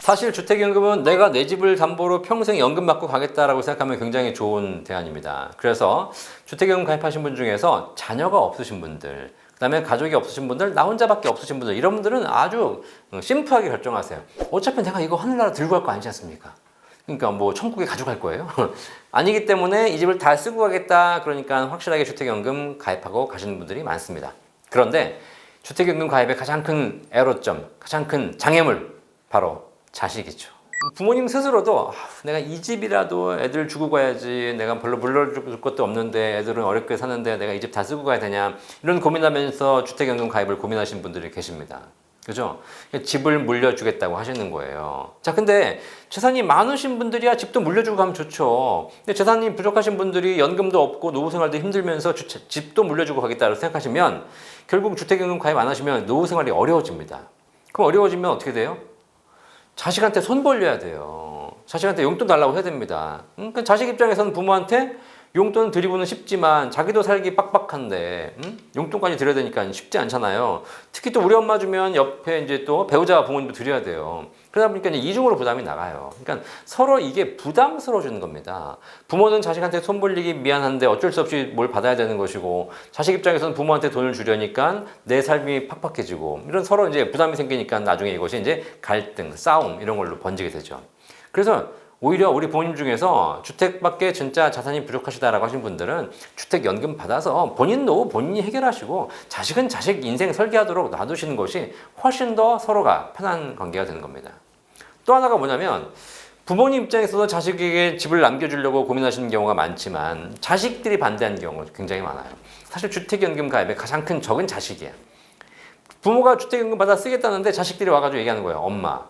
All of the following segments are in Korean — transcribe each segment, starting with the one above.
사실 주택연금은 내가 내 집을 담보로 평생 연금 받고 가겠다라고 생각하면 굉장히 좋은 대안입니다. 그래서 주택연금 가입하신 분 중에서 자녀가 없으신 분들, 그다음에 가족이 없으신 분들, 나 혼자밖에 없으신 분들, 이런 분들은 아주 심플하게 결정하세요. 어차피 내가 이거 하늘나라 들고 갈 거 아니지 않습니까? 그러니까 뭐 천국에 가져갈 거예요? 아니기 때문에 이 집을 다 쓰고 가겠다. 그러니까 확실하게 주택연금 가입하고 가시는 분들이 많습니다. 그런데 주택연금 가입의 가장 큰 애로점, 가장 큰 장애물, 바로 자식이죠. 부모님 스스로도 내가 이 집이라도 애들 주고 가야지, 내가 별로 물려줄 것도 없는데 애들은 어렵게 사는데 내가 이 집 다 쓰고 가야 되냐, 이런 고민하면서 주택연금 가입을 고민하시는 분들이 계십니다. 그죠? 집을 물려주겠다고 하시는 거예요. 자, 근데 재산이 많으신 분들이야 집도 물려주고 가면 좋죠. 근데 재산이 부족하신 분들이 연금도 없고 노후생활도 힘들면서 집도 물려주고 가겠다고 생각하시면 결국 주택연금 가입 안 하시면 노후생활이 어려워집니다. 그럼 어려워지면 어떻게 돼요? 자식한테 손 벌려야 돼요. 자식한테 용돈 달라고 해야 됩니다. 그러니까 자식 입장에서는 부모한테 용돈 드리고는 싶지만 자기도 살기 빡빡한데 용돈까지 드려야 되니까 쉽지 않잖아요. 특히 또 우리 엄마 주면 옆에 이제 또 배우자와 부모님도 드려야 돼요. 그러다 보니까 이제 이중으로 부담이 나가요. 그러니까 서로 이게 부담스러워지는 겁니다. 부모는 자식한테 손 벌리기 미안한데 어쩔 수 없이 뭘 받아야 되는 것이고, 자식 입장에서는 부모한테 돈을 주려니까 내 삶이 팍팍해지고, 이런 서로 이제 부담이 생기니까 나중에 이것이 이제 갈등, 싸움 이런 걸로 번지게 되죠. 그래서 오히려 우리 부모님 중에서 주택밖에 진짜 자산이 부족하시다라고 하신 분들은 주택연금 받아서 본인 노후 본인이 해결하시고 자식은 자식 인생 설계하도록 놔두시는 것이 훨씬 더 서로가 편한 관계가 되는 겁니다. 또 하나가 뭐냐면, 부모님 입장에서도 자식에게 집을 남겨주려고 고민하시는 경우가 많지만 자식들이 반대하는 경우가 굉장히 많아요. 사실 주택연금 가입의 가장 큰 적은 자식이에요. 부모가 주택연금 받아 쓰겠다는데 자식들이 와가지고 얘기하는 거예요. 엄마,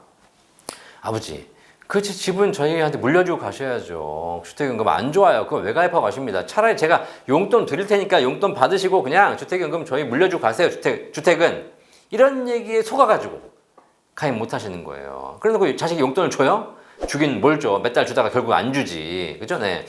아버지, 그 집은 저희한테 물려주고 가셔야죠. 주택연금 안 좋아요. 그거 왜 가입하고 가십니다. 차라리 제가 용돈 드릴 테니까 용돈 받으시고 그냥 주택연금 저희 물려주고 가세요. 주택은. 이런 얘기에 속아가지고 가입 못 하시는 거예요. 그래놓고 자식이 용돈을 줘요? 주긴 뭘 줘. 몇 달 주다가 결국 안 주지. 그죠? 네.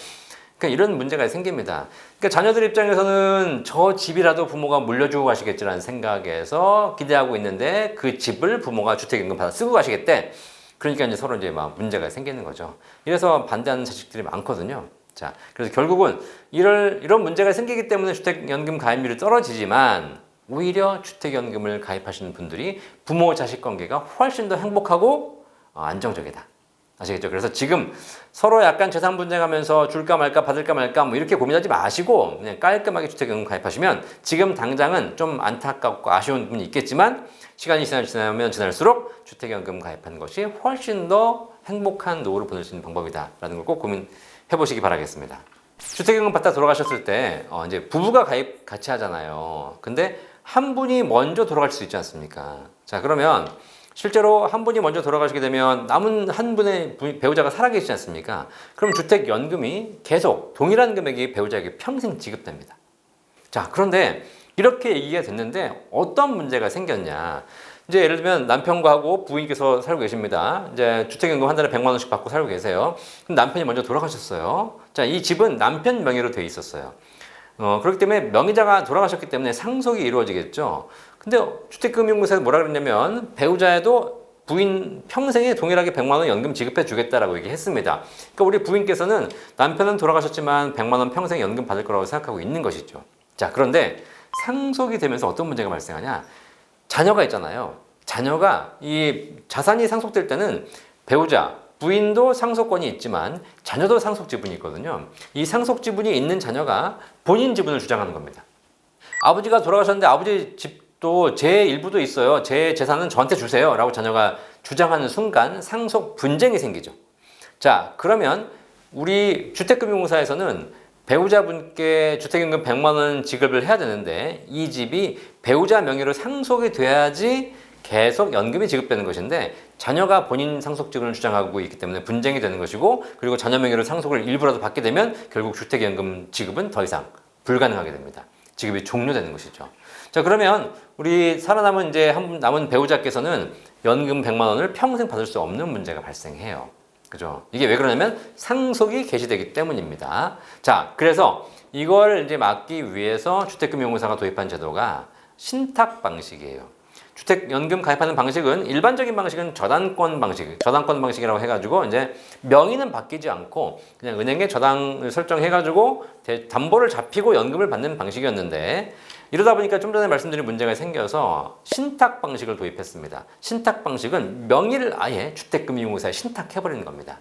그러니까 이런 문제가 생깁니다. 그러니까 자녀들 입장에서는 저 집이라도 부모가 물려주고 가시겠지라는 생각에서 기대하고 있는데 그 집을 부모가 주택연금 받아 쓰고 가시겠대. 그러니까 이제 서로 이제 막 문제가 생기는 거죠. 이래서 반대하는 자식들이 많거든요. 자, 그래서 결국은 이런 문제가 생기기 때문에 주택연금 가입률이 떨어지지만, 오히려 주택연금을 가입하시는 분들이 부모 자식 관계가 훨씬 더 행복하고 안정적이다. 아시겠죠? 그래서 지금 서로 약간 재산 분쟁하면서 줄까 말까 받을까 말까 뭐 이렇게 고민하지 마시고 그냥 깔끔하게 주택연금 가입하시면, 지금 당장은 좀 안타깝고 아쉬운 부분이 있겠지만 시간이 지나면 지날수록 주택연금 가입하는 것이 훨씬 더 행복한 노후를 보낼 수 있는 방법이다라는 걸 꼭 고민해 보시기 바라겠습니다. 주택연금 받다 돌아가셨을 때 이제 부부가 가입 같이 하잖아요. 근데 한 분이 먼저 돌아갈 수 있지 않습니까? 자, 그러면 실제로 한 분이 먼저 돌아가시게 되면 남은 한 분의 배우자가 살아계시지 않습니까? 그럼 주택연금이 계속 동일한 금액이 배우자에게 평생 지급됩니다. 자, 그런데 이렇게 얘기가 됐는데 어떤 문제가 생겼냐? 이제 예를 들면 남편하고 부인께서 살고 계십니다. 이제 주택연금 한 달에 100만 원씩 받고 살고 계세요. 그럼 남편이 먼저 돌아가셨어요. 자, 이 집은 남편 명의로 돼 있었어요. 그렇기 때문에 명의자가 돌아가셨기 때문에 상속이 이루어지겠죠. 근데 주택금융공사에서 뭐라 그랬냐면 배우자에도 부인 평생에 동일하게 100만 원 연금 지급해 주겠다라고 얘기했습니다. 그러니까 우리 부인께서는 남편은 돌아가셨지만 100만 원 평생 연금 받을 거라고 생각하고 있는 것이죠. 자, 그런데 상속이 되면서 어떤 문제가 발생하냐? 자녀가 있잖아요. 자녀가 이 자산이 상속될 때는 배우자, 부인도 상속권이 있지만 자녀도 상속 지분이 있거든요. 이 상속 지분이 있는 자녀가 본인 지분을 주장하는 겁니다. 아버지가 돌아가셨는데 아버지 집도 제 일부도 있어요. 제 재산은 저한테 주세요. 라고 자녀가 주장하는 순간 상속 분쟁이 생기죠. 자, 그러면 우리 주택금융공사에서는 배우자분께 주택연금 100만 원 지급을 해야 되는데 이 집이 배우자 명의로 상속이 돼야지 계속 연금이 지급되는 것인데, 자녀가 본인 상속 지분을 주장하고 있기 때문에 분쟁이 되는 것이고, 그리고 자녀 명의로 상속을 일부라도 받게 되면 결국 주택연금 지급은 더 이상 불가능하게 됩니다. 지급이 종료되는 것이죠. 자, 그러면 우리 살아남은 이제 남은 배우자께서는 연금 100만 원을 평생 받을 수 없는 문제가 발생해요. 그죠? 이게 왜 그러냐면 상속이 개시되기 때문입니다. 자, 그래서 이걸 이제 막기 위해서 주택금융공사가 도입한 제도가 신탁 방식이에요. 주택연금 가입하는 방식은 일반적인 방식은 저당권 방식이라고 해가지고 이제 명의는 바뀌지 않고 그냥 은행에 저당을 설정해가지고 담보를 잡히고 연금을 받는 방식이었는데 이러다 보니까 좀 전에 말씀드린 문제가 생겨서 신탁 방식을 도입했습니다. 신탁 방식은 명의를 아예 주택금융공사에 신탁해버리는 겁니다.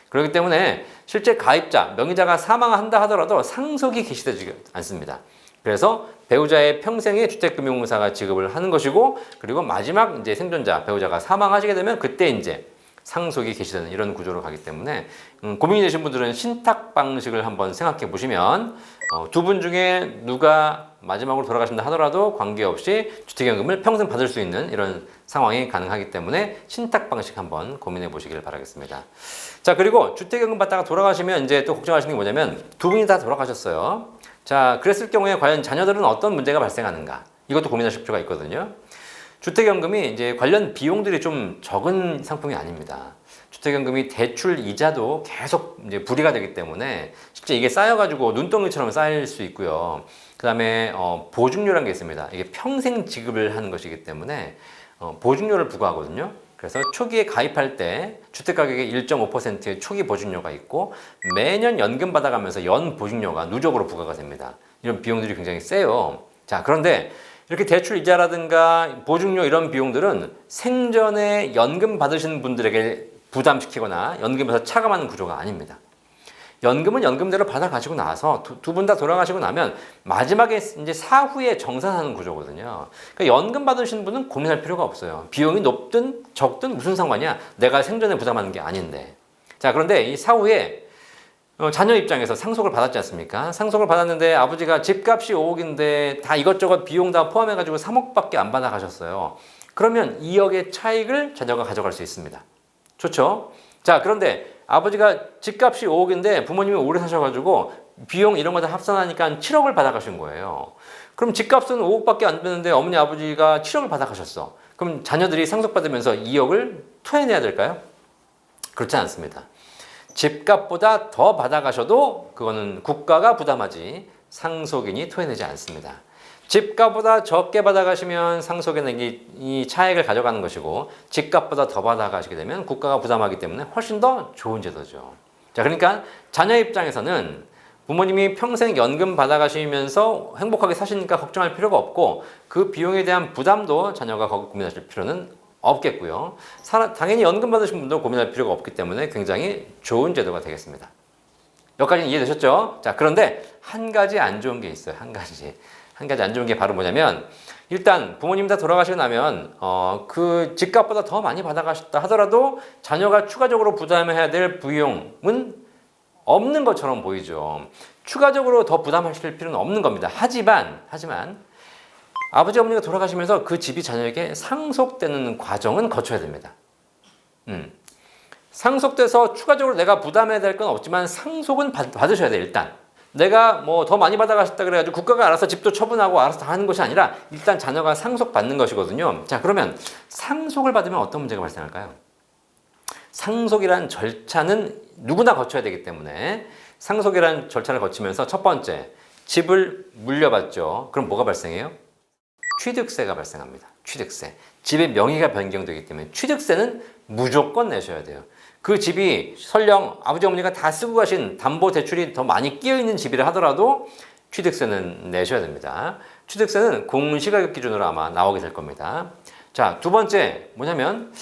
그렇기 때문에 실제 가입자, 명의자가 사망한다 하더라도 상속이 개시되지 않습니다. 그래서 배우자의 평생의 주택금융공사가 지급을 하는 것이고, 그리고 마지막 이제 생존자, 배우자가 사망하시게 되면 그때 이제 상속이 개시되는 이런 구조로 가기 때문에 고민이 되신 분들은 신탁 방식을 한번 생각해 보시면 두 분 중에 누가 마지막으로 돌아가신다 하더라도 관계없이 주택연금을 평생 받을 수 있는 이런 상황이 가능하기 때문에 신탁 방식 한번 고민해 보시길 바라겠습니다. 자, 그리고 주택연금 받다가 돌아가시면 이제 또 걱정하시는 게 뭐냐면 두 분이 다 돌아가셨어요. 자, 그랬을 경우에 과연 자녀들은 어떤 문제가 발생하는가? 이것도 고민하실 필요가 있거든요. 주택연금이 이제 관련 비용들이 좀 적은 상품이 아닙니다. 주택연금이 대출 이자도 계속 이제 불이가 되기 때문에 실제 이게 쌓여가지고 눈덩이처럼 쌓일 수 있고요. 그 다음에 보증료라는 게 있습니다. 이게 평생 지급을 하는 것이기 때문에 보증료를 부과하거든요. 그래서 초기에 가입할 때 주택가격의 1.5%의 초기 보증료가 있고 매년 연금 받아가면서 연 보증료가 누적으로 부과가 됩니다. 이런 비용들이 굉장히 세요. 자, 그런데 이렇게 대출 이자라든가 보증료 이런 비용들은 생전에 연금 받으시는 분들에게 부담시키거나 연금에서 차감하는 구조가 아닙니다. 연금은 연금대로 받아 가지고 나서 두 분 다 돌아가시고 나면 마지막에 이제 사후에 정산하는 구조거든요. 그러니까 연금 받으시는 분은 고민할 필요가 없어요. 비용이 높든 적든 무슨 상관이야? 내가 생전에 부담하는 게 아닌데. 자, 그런데 이 사후에 자녀 입장에서 상속을 받았지 않습니까? 상속을 받았는데 아버지가 집값이 5억인데 다 이것저것 비용 다 포함해가지고 3억밖에 안 받아 가셨어요. 그러면 2억의 차익을 자녀가 가져갈 수 있습니다. 좋죠? 자, 그런데 아버지가 집값이 5억인데 부모님이 오래 사셔가지고 비용 이런 거 다 합산하니까 7억을 받아가신 거예요. 그럼 집값은 5억밖에 안 되는데 어머니 아버지가 7억을 받아가셨어. 그럼 자녀들이 상속받으면서 2억을 토해내야 될까요? 그렇지 않습니다. 집값보다 더 받아가셔도 그거는 국가가 부담하지 상속인이 토해내지 않습니다. 집값보다 적게 받아가시면 상속인에게 이 차액을 가져가는 것이고 집값보다 더 받아가시게 되면 국가가 부담하기 때문에 훨씬 더 좋은 제도죠. 자, 그러니까 자녀 입장에서는 부모님이 평생 연금 받아가시면서 행복하게 사시니까 걱정할 필요가 없고 그 비용에 대한 부담도 자녀가 고민하실 필요는 없겠고요. 당연히 연금 받으신 분도 고민할 필요가 없기 때문에 굉장히 좋은 제도가 되겠습니다. 여기까지는 이해되셨죠? 자, 그런데 한 가지 안 좋은 게 있어요. 한 가지 안 좋은 게 바로 뭐냐면 일단 부모님 다 돌아가시고 나면 그 집값보다 더 많이 받아가셨다 하더라도 자녀가 추가적으로 부담해야 될 비용은 없는 것처럼 보이죠. 추가적으로 더 부담하실 필요는 없는 겁니다. 하지만 아버지 어머니가 돌아가시면서 그 집이 자녀에게 상속되는 과정은 거쳐야 됩니다. 상속돼서 추가적으로 내가 부담해야 될 건 없지만 상속은 받으셔야 돼요. 일단 내가 뭐 더 많이 받아가셨다 그래가지고 국가가 알아서 집도 처분하고 알아서 다 하는 것이 아니라 일단 자녀가 상속받는 것이거든요. 자, 그러면 상속을 받으면 어떤 문제가 발생할까요? 상속이란 절차는 누구나 거쳐야 되기 때문에 상속이란 절차를 거치면서 첫 번째, 집을 물려받죠. 그럼 뭐가 발생해요? 취득세가 발생합니다. 취득세. 집의 명의가 변경되기 때문에 취득세는 무조건 내셔야 돼요. 그 집이 설령 아버지 어머니가 다 쓰고 가신 담보 대출이 더 많이 끼어 있는 집이라 하더라도 취득세는 내셔야 됩니다. 취득세는 공시가격 기준으로 아마 나오게 될 겁니다. 자, 두 번째 뭐냐면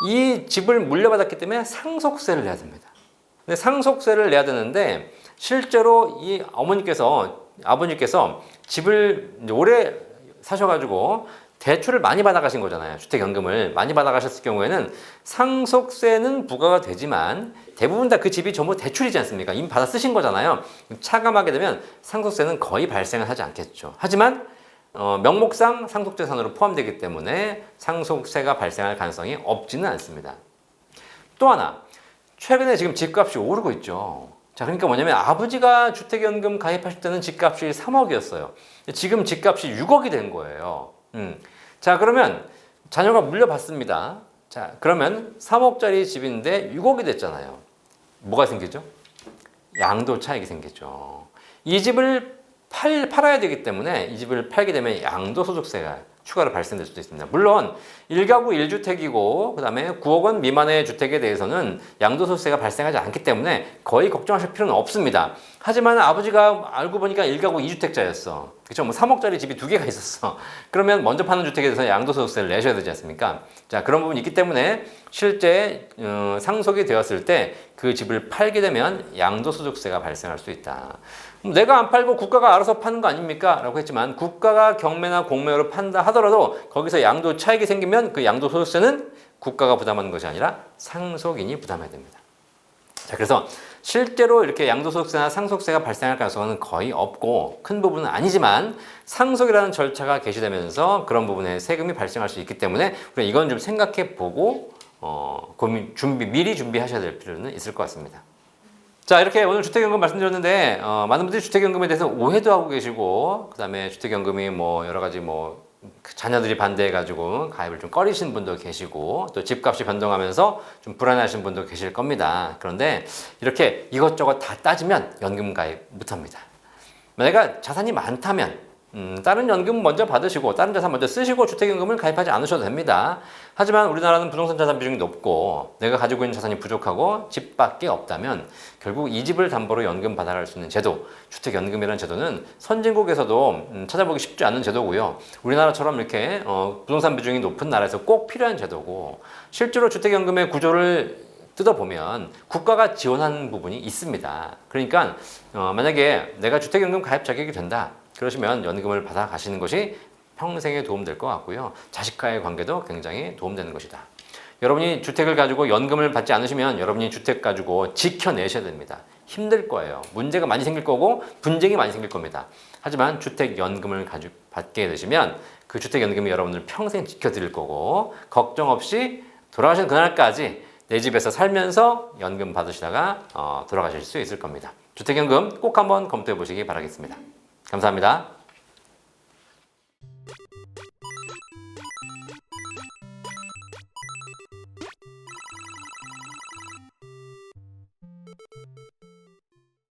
이 집을 물려받았기 때문에 상속세를 내야 됩니다. 근데 상속세를 내야 되는데 실제로 이 아버님께서 집을 오래 사셔가지고 대출을 많이 받아가신 거잖아요. 주택연금을 많이 받아가셨을 경우에는 상속세는 부과가 되지만 대부분 다 그 집이 전부 대출이지 않습니까? 이미 받아 쓰신 거잖아요. 차감하게 되면 상속세는 거의 발생을 하지 않겠죠. 하지만 명목상 상속재산으로 포함되기 때문에 상속세가 발생할 가능성이 없지는 않습니다. 또 하나, 최근에 지금 집값이 오르고 있죠. 자, 그러니까 뭐냐면 아버지가 주택연금 가입하실 때는 집값이 3억이었어요. 지금 집값이 6억이 된 거예요. 자, 그러면 자녀가 물려받습니다. 자, 그러면 3억짜리 집인데 6억이 됐잖아요. 뭐가 생기죠? 양도 차익이 생기죠. 이 집을 팔아야 되기 때문에 이 집을 팔게 되면 양도소득세가 추가로 발생될 수도 있습니다. 물론 1가구 1주택이고 그다음에 9억 원 미만의 주택에 대해서는 양도소득세가 발생하지 않기 때문에 거의 걱정하실 필요는 없습니다. 하지만 아버지가 알고 보니까 1가구 2주택자였어. 그렇죠? 뭐 3억짜리 집이 2개가 있었어. 그러면 먼저 파는 주택에 대해서 양도소득세를 내셔야 되지 않습니까? 자, 그런 부분이 있기 때문에 실제 상속이 되었을 때 그 집을 팔게 되면 양도소득세가 발생할 수 있다. 내가 안 팔고 국가가 알아서 파는 거 아닙니까? 라고 했지만 국가가 경매나 공매로 판다 하더라도 거기서 양도 차익이 생기면 그 양도소득세는 국가가 부담하는 것이 아니라 상속인이 부담해야 됩니다. 자, 그래서 실제로 이렇게 양도소득세나 상속세가 발생할 가능성은 거의 없고 큰 부분은 아니지만 상속이라는 절차가 개시되면서 그런 부분에 세금이 발생할 수 있기 때문에 우리가 이건 좀 생각해 보고 미리 준비하셔야 될 필요는 있을 것 같습니다. 자, 이렇게 오늘 주택연금 말씀드렸는데 많은 분들이 주택연금에 대해서 오해도 하고 계시고 그다음에 주택연금이 뭐 여러 가지 자녀들이 반대해가지고 가입을 좀 꺼리신 분도 계시고 또 집값이 변동하면서 좀 불안해하시는 분도 계실 겁니다. 그런데 이렇게 이것저것 다 따지면 연금 가입 못합니다. 만약에 자산이 많다면 다른 연금 먼저 받으시고 다른 자산 먼저 쓰시고 주택연금을 가입하지 않으셔도 됩니다. 하지만 우리나라는 부동산 자산 비중이 높고 내가 가지고 있는 자산이 부족하고 집밖에 없다면 결국 이 집을 담보로 연금 받아갈 수 있는 제도, 주택연금이라는 제도는 선진국에서도 찾아보기 쉽지 않은 제도고요. 우리나라처럼 이렇게 부동산 비중이 높은 나라에서 꼭 필요한 제도고 실제로 주택연금의 구조를 뜯어보면 국가가 지원하는 부분이 있습니다. 그러니까 만약에 내가 주택연금 가입 자격이 된다. 그러시면 연금을 받아 가시는 것이 평생에 도움될 것 같고요. 자식과의 관계도 굉장히 도움되는 것이다. 여러분이 주택을 가지고 연금을 받지 않으시면 여러분이 주택 가지고 지켜내셔야 됩니다. 힘들 거예요. 문제가 많이 생길 거고 분쟁이 많이 생길 겁니다. 하지만 주택연금을 받게 되시면 그 주택연금이 여러분을 평생 지켜드릴 거고 걱정 없이 돌아가시는 그날까지 내 집에서 살면서 연금 받으시다가 돌아가실 수 있을 겁니다. 주택연금 꼭 한번 검토해 보시기 바라겠습니다. 감사합니다.